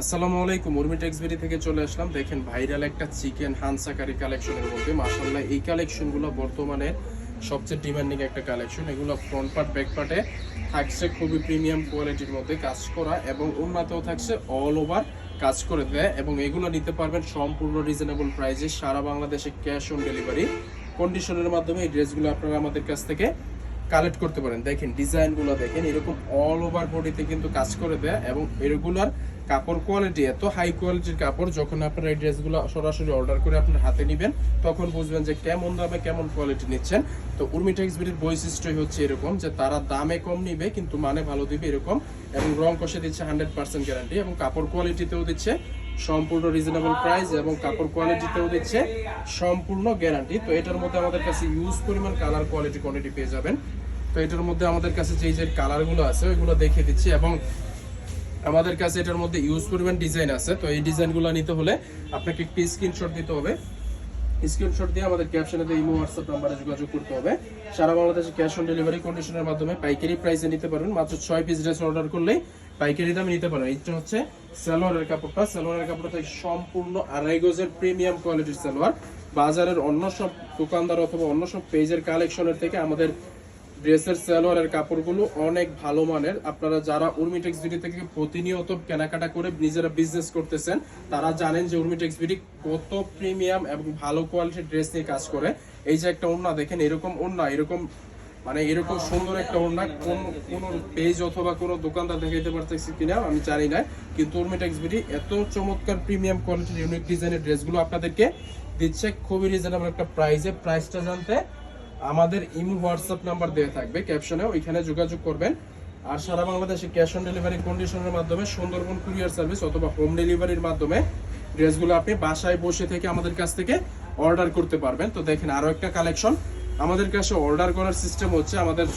আসসালামু আলাইকুম, উর্মি টেক্সবেরি থেকে চলে আসলাম। দেখেন ভাইরাল একটা চিকেন হান্সা কারি কালেকশনের মধ্যে মাশাআল্লাহ এই কালেকশনগুলো বর্তমানে সবচেয়ে ডিমান্ডিং একটা কালেকশন। এগুলো ফ্রন্ট পার্ট ব্যাক পার্টে থাকছে খুবই প্রিমিয়াম কোয়ালিটির মধ্যে কাজ করা এবং উন্নতও থাকছে অল ওভার কাজ করে দেয় এবং এগুলো নিতে পারবেন সম্পূর্ণ রিজনেবল প্রাইসে সারা বাংলাদেশে ক্যাশ অন ডেলিভারি কন্ডিশনের মাধ্যমে। এই ড্রেসগুলো আপনারা আমাদের কাছ থেকে কালেক্ট করতে পারেন। দেখেন ডিজাইনগুলো দেখেন, এরকম অল ওভার বডিতে কিন্তু কাজ করে দেয় এবং এগুলার কাপড় কোয়ালিটি এত হাই কোয়ালিটির কাপড়, যখন আপনারা এই ড্রেসগুলো সরাসরি অর্ডার করে আপনার হাতে নেবেন তখন বুঝবেন যে কেমন দামে কেমন কোয়ালিটি নিচ্ছেন। তো উর্মি টেক্সবেরির বৈশিষ্ট্যই হচ্ছে এরকম যে তারা দামে কম নিবে কিন্তু মানে ভালো দিবে এরকম, এবং রং কষে দিচ্ছে 100% গ্যারান্টি এবং কাপড় কোয়ালিটিতেও দিচ্ছে সম্পূর্ণ রিজনেবল প্রাইস এবং কাপড় কোয়ালিটিতেও দিচ্ছে সম্পূর্ণ গ্যারান্টি। তো এটার মধ্যে আমাদের কাছে ইউজ পরিমাণ কালার কোয়ালিটি কোয়ান্টিটি পেয়ে যাবেন। তো এটার মধ্যে আমাদের কাছে যে কালারগুলো আছে ওইগুলো দেখিয়ে দিচ্ছি এবং আমাদের কাছে এটার মধ্যে ইউজ পরিমাণ ডিজাইন আছে। তো এই ডিজাইনগুলো নিতে হলে আপনাকে একটি স্ক্রিনশট দিতে হবে। স্ক্রিনশট দিয়ে আমাদের ক্যাপশনে ইমো হোয়াটসঅ্যাপ নাম্বারে যোগাযোগ করতে হবে। সারা বাংলাদেশে ক্যাশ অন ডেলিভারি কন্ডিশনের মাধ্যমে পাইকারি প্রাইসে নিতে পারবেন। মাত্র 6 পিস ড্রেস অর্ডার করলেই পাইকারি দামে নিতে পারবেন। এটা হচ্ছে সালোয়ারের কাপড়টা। সালোয়ারের কাপড়টা থেকে সম্পূর্ণ আড়াই গজের প্রিমিয়াম কোয়ালিটির সালোয়ার। বাজারের অন্য সব দোকানদার অথবা অন্য সব পেজের কালেকশনের থেকে আমাদের ড্রেসের সালোয়ারের কাপড়গুলো অনেক ভালো মানের। আপনারা যারা উর্মি টেক্সবেরি থেকে প্রতিনিয়ত কেনাকাটা করে নিজেরা বিজনেস করতেছেন তারা জানেন যে উর্মি টেক্সবেরি কত প্রিমিয়াম এবং ভালো কোয়ালিটির ড্রেস নিয়ে কাজ করে। এই যে একটা ওড়না দেখেন, এরকম ওড়না এরকম এরকম সুন্দর একটা ওড়না কোন পেজ অথবা কোনো দোকানদার দেখাইতে পারতেছি কিনা আমি জানি না, কিন্তু উর্মি টেক্সবেরি এত চমৎকার প্রিমিয়াম কোয়ালিটির ইউনিক ডিজাইনের ড্রেসগুলো আপনাদেরকে দিচ্ছে খুবই রিজনেবল একটা প্রাইসে। প্রাইসটা জানতে আমাদের ইমো হোয়াটসঅ্যাপ নাম্বার দেওয়া থাকবে ক্যাপশনে, ওইখানে যোগাযোগ করবেন। আর সারা বাংলাদেশে ক্যাশ অন ডেলিভারি কন্ডিশনের মাধ্যমে সুন্দরবন কুরিয়ার সার্ভিস অথবা হোম ডেলিভারির মাধ্যমে ড্রেসগুলো আপনি বাসায় বসে থেকে আমাদের কাছ থেকে অর্ডার করতে পারবেন। তো দেখেন আরও একটা কালেকশন। আমাদের কাছে অর্ডার করার সিস্টেম হচ্ছে আমাদের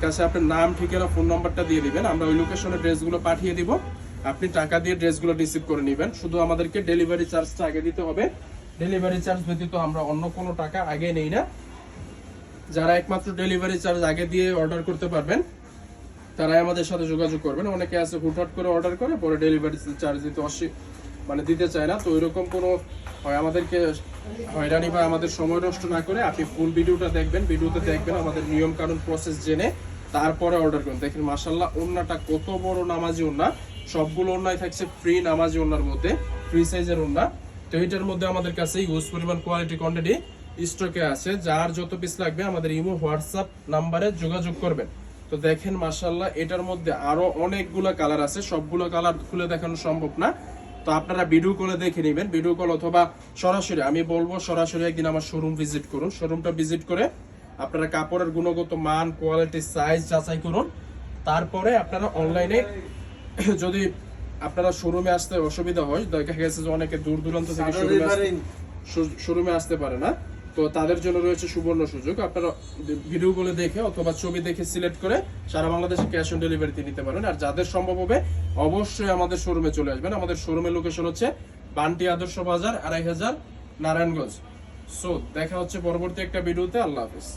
কাছে আপনার নাম, ঠিকানা, ফোন নাম্বারটা দিয়ে দিবেন, আমরা ওই লোকেশনে ড্রেসগুলো পাঠিয়ে দিব। আপনি টাকা দিয়ে ড্রেসগুলো রিসিভ করে নেবেন। শুধু আমাদেরকে ডেলিভারি চার্জটা আগে দিতে হবে। ডেলিভারি চার্জ ব্যতীত আমরা অন্য কোনো টাকা আগে নেই না। যারা একমাত্র ডেলিভারি চার্জ আগে দিয়ে অর্ডার করতে পারবেন তারাই আমাদের সাথে যোগাযোগ করবেন। অনেকে আছে হুটহাট করে অর্ডার করে পরে ডেলিভারি চার্জ দিতে দিতে চায় না। তো ওইরকম কোনো আমাদেরকে হয়রানি বা আমাদের সময় নষ্ট না করে আপনি ফুল ভিডিওটা দেখবেন। ভিডিওতে দেখবেন আমাদের নিয়ম কানুন প্রসেস জেনে তারপরে অর্ডার করুন। দেখেন মাশাআল্লাহ ওড়নাটা কত বড় নামাজি ওড়না, সবগুলো ওড়নাই থাকছে ফ্রি নামাজি ওড়নার মধ্যে, ফ্রি সাইজের ওড়না। তো এটার মধ্যে আমাদের কাছে ইউজ পরিমাণ কোয়ালিটি কোয়ান্টিটি স্টকে আছে। যার যত পিস লাগবে আমাদের ইমো হোয়াটসঅ্যাপ নাম্বারে যোগাযোগ করবেন। তো দেখেন মাশাআল্লাহ এটার মধ্যে আরো অনেকগুলো কালার আছে, সবগুলো কালার খুলে দেখানো সম্ভব না। তো আপনারা ভিডিও কলে দেখে নেবেন, ভিডিও কল অথবা সরাসরি আমি বলবো সরাসরি একদিন আমার শোরুম ভিজিট করুন। শোরুমটা ভিজিট করে আপনারা কাপড়ের গুণগত মান, কোয়ালিটি, সাইজ যাচাই করুন। তারপরে আপনারা অনলাইনে যদি আপনারা শোরুমে আসতে অসুবিধা হয়, দেখা গেছে যে অনেকে দূর দূরান্ত থেকে শোরুমে আসতে পারে না, তো তাদের জন্য রয়েছে সুবর্ণ সুযোগ। আপনারা ভিডিও গুলো দেখে অথবা ছবি দেখে সিলেক্ট করে সারা বাংলাদেশে ক্যাশ অন ডেলিভারিতে নিতে পারেন। আর যাদের সম্ভব হবে অবশ্যই আমাদের শোরুমে চলে আসবেন। আমাদের শোরুমের লোকেশন হচ্ছে বান্টি আদর্শ বাজার 2500 নারায়ণগঞ্জ। সো দেখা হচ্ছে পরবর্তী একটা ভিডিওতে। আল্লাহ হাফেজ।